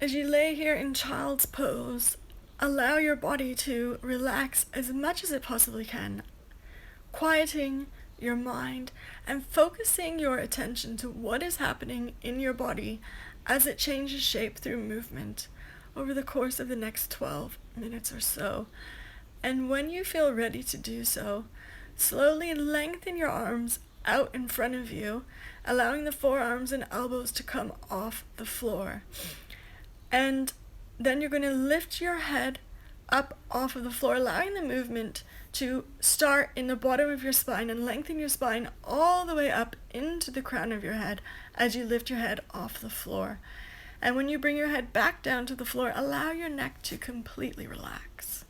As you lay here in child's pose, allow your body to relax as much as it possibly can, quieting your mind and focusing your attention to what is happening in your body as it changes shape through movement over the course of the next 12 minutes or so. And when you feel ready to do so, slowly lengthen your arms out in front of you, allowing the forearms and elbows to come off the floor. And then you're going to lift your head up off of the floor, allowing the movement to start in the bottom of your spine and lengthen your spine all the way up into the crown of your head as you lift your head off the floor. And when you bring your head back down to the floor, allow your neck to completely relax.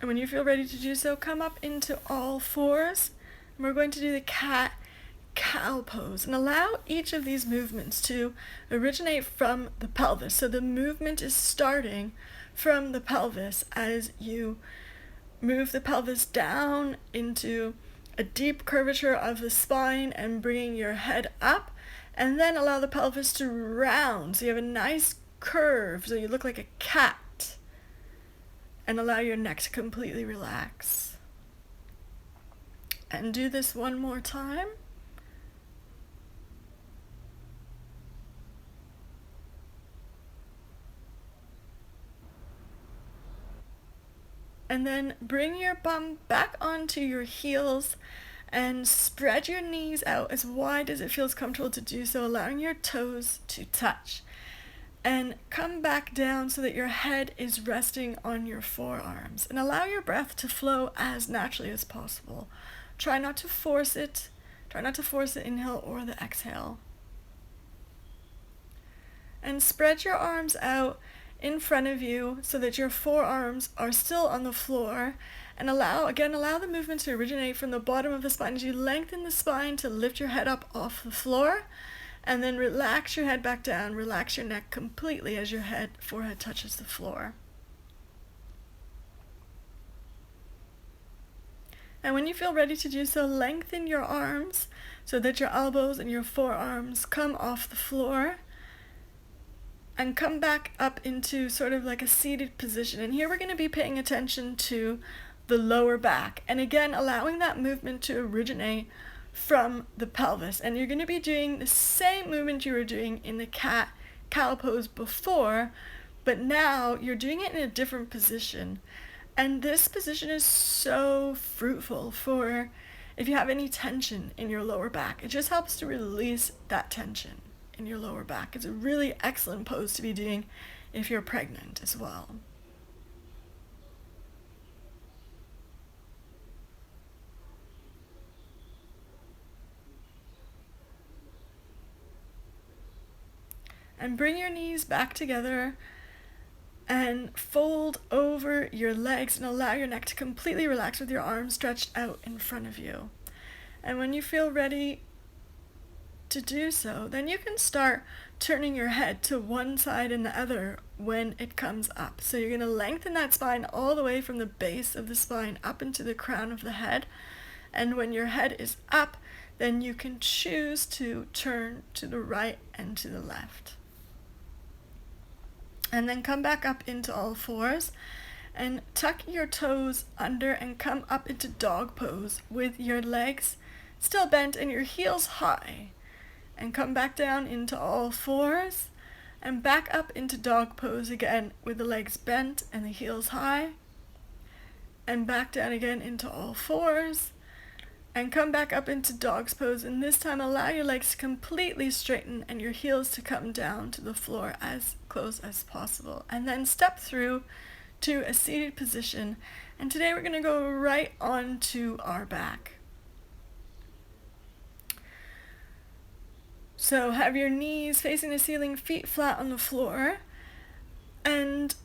And when you feel ready to do so, come up into all fours. And we're going to do the cat-cow pose. And allow each of these movements to originate from the pelvis. So the movement is starting from the pelvis as you move the pelvis down into a deep curvature of the spine and bringing your head up. And then allow the pelvis to round. So you have a nice curve. So you look like a cat. And allow your neck to completely relax. And do this one more time. And then bring your bum back onto your heels and spread your knees out as wide as it feels comfortable to do so, allowing your toes to touch. And come back down so that your head is resting on your forearms. And allow your breath to flow as naturally as possible. Try not to force it. Try not to force the inhale or the exhale. And spread your arms out in front of you so that your forearms are still on the floor. And allow the movement to originate from the bottom of the spine as you lengthen the spine to lift your head up off the floor. And then relax your head back down, relax your neck completely as your forehead touches the floor. And when you feel ready to do so, lengthen your arms so that your elbows and your forearms come off the floor. And come back up into sort of like a seated position. And here we're going to be paying attention to the lower back. And again, allowing that movement to originate from the pelvis. And you're going to be doing the same movement you were doing in the cat-cow pose before, but now you're doing it in a different position. And this position is so fruitful for if you have any tension in your lower back. It just helps to release that tension in your lower back. It's a really excellent pose to be doing if you're pregnant as well. And bring your knees back together and fold over your legs and allow your neck to completely relax with your arms stretched out in front of you. And when you feel ready to do so, then you can start turning your head to one side and the other when it comes up. So you're going to lengthen that spine all the way from the base of the spine up into the crown of the head. And when your head is up, then you can choose to turn to the right and to the left. And then come back up into all fours and tuck your toes under and come up into dog pose with your legs still bent and your heels high. And come back down into all fours and back up into dog pose again with the legs bent and the heels high. And back down again into all fours and come back up into dog's pose, and this time allow your legs to completely straighten and your heels to come down to the floor as close as possible. And then step through to a seated position, and today we're going to go right onto our back. So have your knees facing the ceiling, feet flat on the floor, and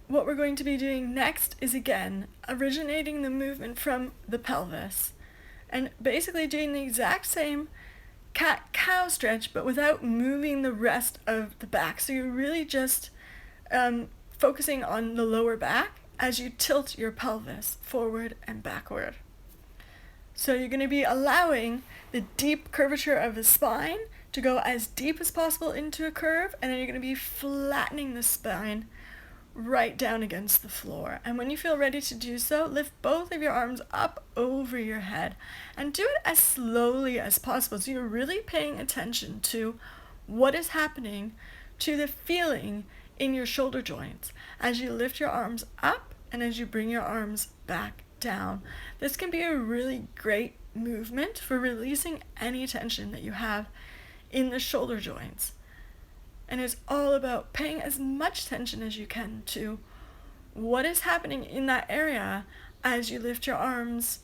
what we're going to be doing next is again originating the movement from the pelvis. And basically doing the exact same cat-cow stretch, but without moving the rest of the back. So you're really just focusing on the lower back as you tilt your pelvis forward and backward. So you're going to be allowing the deep curvature of the spine to go as deep as possible into a curve, and then you're going to be flattening the spine right down against the floor. And when you feel ready to do so, lift both of your arms up over your head and do it as slowly as possible. So you're really paying attention to what is happening, to the feeling in your shoulder joints as you lift your arms up and as you bring your arms back down. This can be a really great movement for releasing any tension that you have in the shoulder joints. And it's all about paying as much attention as you can to what is happening in that area as you lift your arms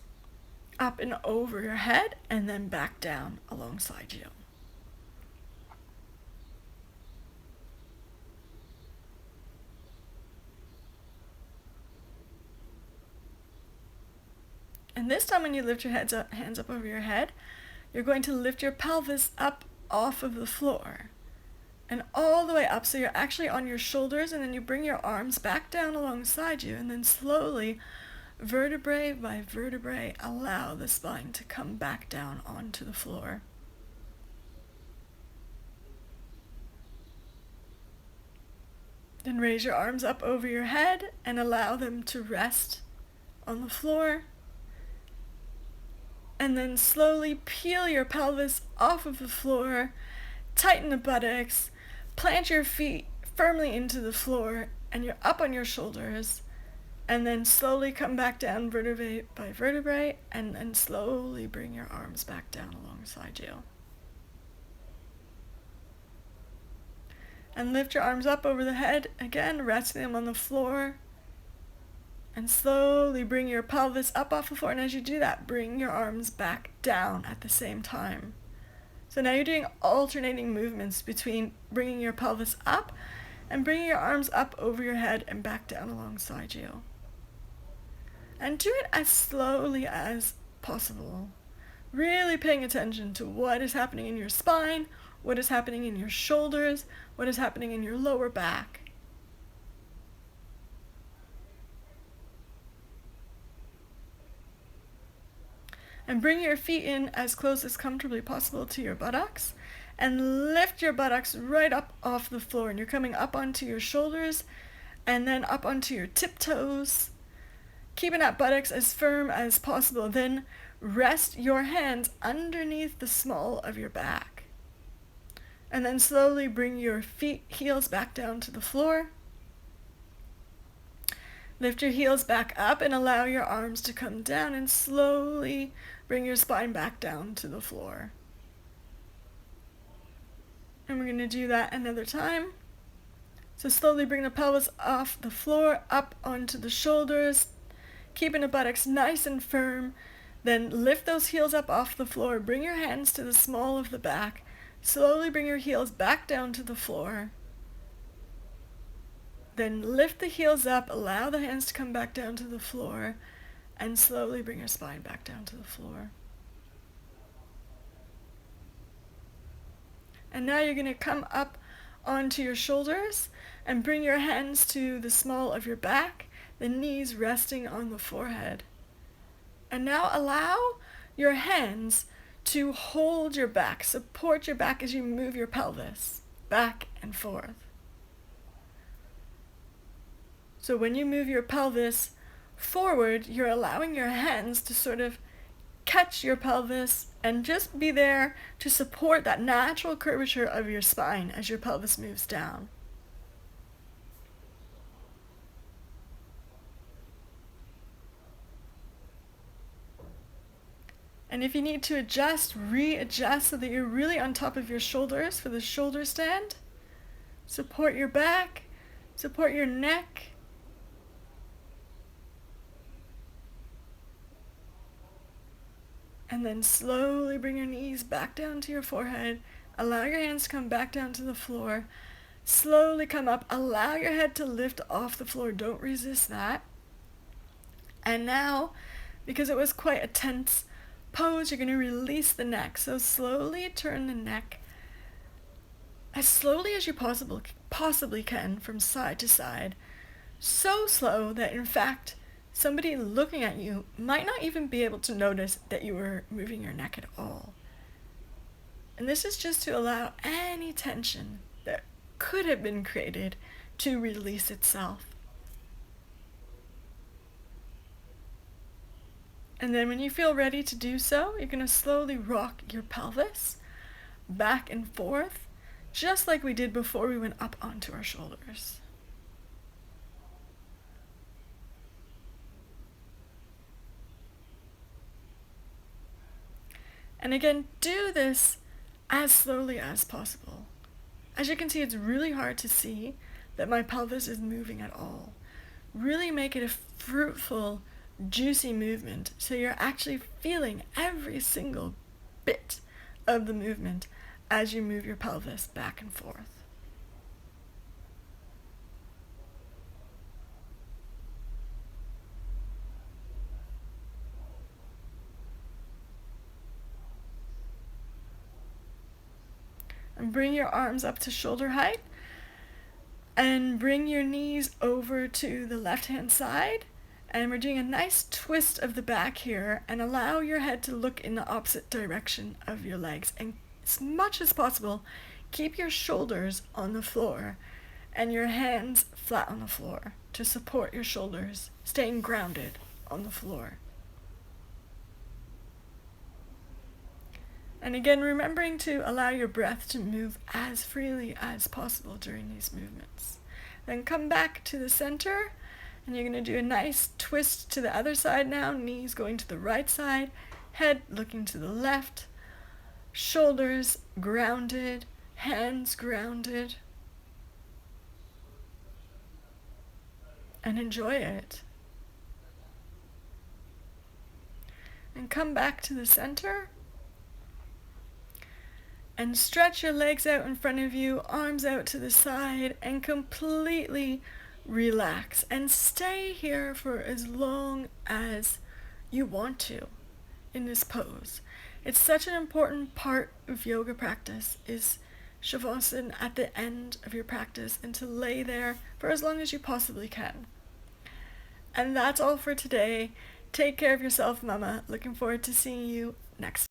up and over your head and then back down alongside you. And this time when you lift your hands up over your head, you're going to lift your pelvis up off of the floor and all the way up, so you're actually on your shoulders, and then you bring your arms back down alongside you, and then slowly, vertebrae by vertebrae, allow the spine to come back down onto the floor. Then raise your arms up over your head and allow them to rest on the floor. And then slowly peel your pelvis off of the floor, tighten the buttocks, plant your feet firmly into the floor, and you're up on your shoulders. And then slowly come back down vertebrae by vertebrae, and then slowly bring your arms back down alongside you. And lift your arms up over the head, again resting them on the floor. And slowly bring your pelvis up off the floor, and as you do that, bring your arms back down at the same time. So now you're doing alternating movements between bringing your pelvis up and bringing your arms up over your head and back down alongside you. And do it as slowly as possible. Really paying attention to what is happening in your spine, what is happening in your shoulders, what is happening in your lower back. And bring your feet in as close as comfortably possible to your buttocks, and lift your buttocks right up off the floor, and you're coming up onto your shoulders and then up onto your tiptoes, keeping that buttocks as firm as possible. Then rest your hands underneath the small of your back, and then slowly bring your heels back down to the floor. Lift your heels back up and allow your arms to come down, and slowly bring your spine back down to the floor. And we're going to do that another time. So slowly bring the pelvis off the floor, up onto the shoulders, keeping the buttocks nice and firm. Then lift those heels up off the floor. Bring your hands to the small of the back. Slowly bring your heels back down to the floor. Then lift the heels up, allow the hands to come back down to the floor, and slowly bring your spine back down to the floor. And now you're going to come up onto your shoulders and bring your hands to the small of your back, the knees resting on the forehead. And now allow your hands to hold your back, support your back as you move your pelvis back and forth. So when you move your pelvis forward, you're allowing your hands to sort of catch your pelvis and just be there to support that natural curvature of your spine as your pelvis moves down. And if you need to adjust, readjust so that you're really on top of your shoulders for the shoulder stand. Support your back, support your neck. And then slowly bring your knees back down to your forehead. Allow your hands to come back down to the floor. Slowly come up. Allow your head to lift off the floor. Don't resist that. And now, because it was quite a tense pose, you're going to release the neck. So slowly turn the neck as slowly as you possibly can from side to side. So slow that in fact somebody looking at you might not even be able to notice that you were moving your neck at all. And this is just to allow any tension that could have been created to release itself. And then when you feel ready to do so, you're going to slowly rock your pelvis back and forth, just like we did before we went up onto our shoulders. And again, do this as slowly as possible. As you can see, it's really hard to see that my pelvis is moving at all. Really make it a fruitful, juicy movement so you're actually feeling every single bit of the movement as you move your pelvis back and forth. And bring your arms up to shoulder height and bring your knees over to the left-hand side. And we're doing a nice twist of the back here, and allow your head to look in the opposite direction of your legs. And as much as possible, keep your shoulders on the floor and your hands flat on the floor to support your shoulders, staying grounded on the floor. And again, remembering to allow your breath to move as freely as possible during these movements. Then come back to the center, and you're going to do a nice twist to the other side now, knees going to the right side, head looking to the left, shoulders grounded, hands grounded. And enjoy it. And come back to the center. And stretch your legs out in front of you, arms out to the side, and completely relax. And stay here for as long as you want to in this pose. It's such an important part of yoga practice, is Shavasana at the end of your practice, and to lay there for as long as you possibly can. And that's all for today. Take care of yourself, Mama. Looking forward to seeing you next